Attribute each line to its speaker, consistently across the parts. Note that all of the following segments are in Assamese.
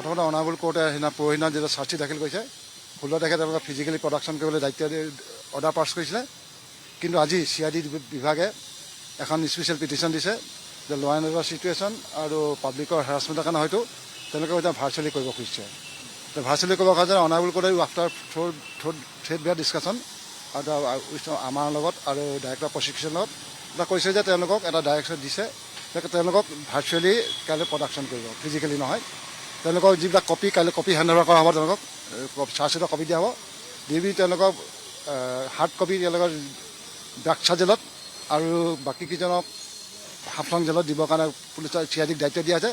Speaker 1: প্ৰথমতে অনাৰেবল কোৰ্টে সেইদিনা পৰহিদিনা যেতিয়া চাৰ্জশ্বিট দাখিল কৰিছে 16 তাৰিখে তেওঁলোকে ফিজিকেলি প্ৰডাকশ্যন কৰিবলৈ দায়িত্ব অৰ্ডাৰ পাছ কৰিছিলে। কিন্তু আজি CID বিভাগে এখন স্পেচিয়েল পিটিশ্যন দিছে যে ল' এণ্ড অৰ্ডাৰ চিটুৱেশ্যন আৰু পাব্লিকৰ হেৰাছমেণ্টৰ কাৰণে হয়তো তেওঁলোকে এতিয়া ভাৰ্চুৱেলি কৰিব খুজিছে। ভাৰ্চুৱেলি কৰিব খোজে অনাৰেবল কোৰ্টে আফটাৰ থ্ৰেড বেয়া ডিছকাশ্যন আৰু আমাৰ লগত আৰু ডাইৰেক্টৰ প্ৰচিকিউশ্যনৰ লগত এটা কৈছে যে তেওঁলোকক এটা ডাইৰেকশ্যন দিছে যে তেওঁলোকক ভাৰ্চুৱেলি কাইলৈ প্ৰডাকশ্যন কৰিব, ফিজিকেলি নহয়। তেওঁলোকক যিবিলাক কপি কাইলৈ কপি হেণ্ড অভাৰ কৰা হ'ব, তেওঁলোকক চাৰ্জশ্বিটৰ কপি দিয়া হ'ব, দি তেওঁলোকক হাৰ্ড কপি তেওঁলোকৰ বাক্সা জেলত আৰু বাকীকেইজনক হাফলং জেলত দিবৰ কাৰণে পুলিচৰ CID দায়িত্ব দিয়া হৈছে।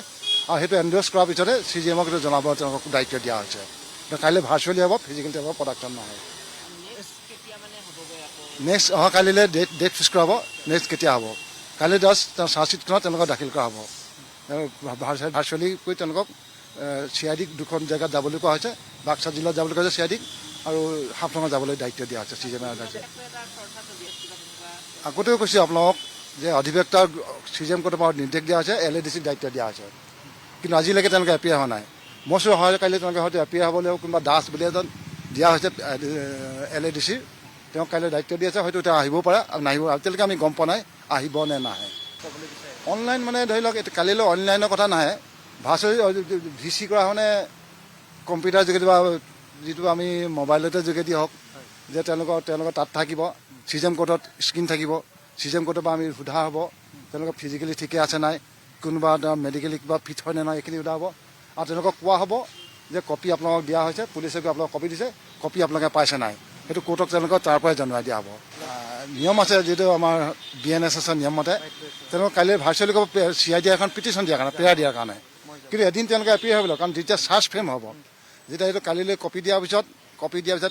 Speaker 1: আৰু সেইটো এণ্ডৰ্ছ কৰাৰ পিছতে CGMক এইটো জনাব তেওঁলোকক দায়িত্ব দিয়া হৈছে। কাইলৈ ভাৰ্চুৱেলি হ'ব, ফিজিকেলি তেওঁলোকৰ প্ৰডাকশ্যন নহয়। নেক্সট কাইলৈ ডেট ফিক্স কৰা হ'ব। নেক্সট কেতিয়া হ'ব কাইলৈ জাষ্ট চাৰ্জশ্বিটখনত তেওঁলোকক দাখিল কৰা হ'ব। ভাৰ্চুৱেলি কৰি তেওঁলোকক CID দুখন জেগাত যাবলৈ কোৱা হৈছে, বাক্সা জিলাত যাবলৈ কোৱা হৈছে CID আৰু হাফলঙত যাবলৈ দায়িত্ব দিয়া হৈছে CGMৰ দায়িত্ব। আগতেও কৈছোঁ আপোনালোকক যে অধিবক্তাৰ CGM কোৰ্টৰ পৰা নিৰ্দেশ দিয়া হৈছে, LADCক দায়িত্ব দিয়া হৈছে, কিন্তু আজিলৈকে তেওঁলোকে এপিয়াৰ হোৱা নাই। মই চোৱা হয় কাইলৈ তেওঁলোকে হয়তো এপিয়াৰ হ'বলৈ কোনোবা দাস বুলি এজন দিয়া হৈছে LADCৰ, তেওঁক কাইলৈ দায়িত্ব দি আছে, হয়তো তেওঁ আহিবও পাৰে আৰু নাহিব। এতিয়ালৈকে আমি গম পোৱা নাই আহিব নে নাহে। অনলাইন মানে ধৰি লওক কালিলৈ অনলাইনৰ কথা নাহে, ভাৰ্চুৱেলি VC কৰা মানে কম্পিউটাৰ যোগেদি বা যিটো আমি মোবাইলতে যোগেদি হওক, যে তেওঁলোকৰ তাত থাকিব, CGM কোৰ্টত স্ক্ৰীণ থাকিব, CGM কোৰ্টৰ পৰা আমি সোধা হ'ব তেওঁলোকৰ ফিজিকেলি ঠিকে আছে নাই, কোনোবা মেডিকেলি কিবা ফিট হয় নে নাই, এইখিনি সোধা হ'ব। আৰু তেওঁলোকক কোৱা হ'ব যে কপি আপোনালোকক দিয়া হৈছে, পুলিচে আপোনালোকক কপি দিছে, কপি আপোনালোকে পাইছে নাই, সেইটো কোৰ্টক তেওঁলোকক তাৰ পৰাই জনাই দিয়া হ'ব। নিয়ম আছে যিটো আমাৰ BNSSৰ নিয়ম মতে, তেওঁলোকক কাইলৈ ভাৰ্চুৱেলি কৰিব CID এখন পিটিশ্যন দিয়াৰ কাৰণে, প্ৰেয়াৰ দিয়াৰ কাৰণে। কিন্তু এদিন তেওঁলোকে এপিয়াৰ হ'ব, কাৰণ যেতিয়া চাৰ্জ ফ্ৰেম হ'ব, যেতিয়া এইটো কালিলৈ কপি দিয়াৰ পিছত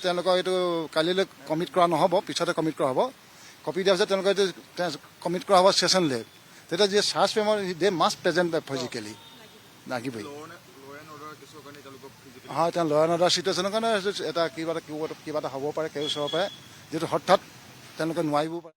Speaker 1: তেওঁলোকক এইটো কালিলৈ কমিট কৰা নহ'ব, পিছতে কমিট কৰা হ'ব। কপি দিয়াৰ পিছত তেওঁলোকে এইটো কমিট কৰা হ'ব ছেশ্যনলৈ। তেতিয়া যি চাৰ্জ ফ্ৰেমৰ দে মাষ্ট প্ৰেজেণ্ট ফিজিকেলি লাগিবই। হয়, তেওঁ ল' এণ্ড অৰ্ডাৰ চিটুৱেশ্যনৰ কাৰণে এটা কিবা এটা হ'ব পাৰে, কেছ হ'ব পাৰে, যিটো হঠাৎ তেওঁলোকে নোৱাৰিবও পাৰে।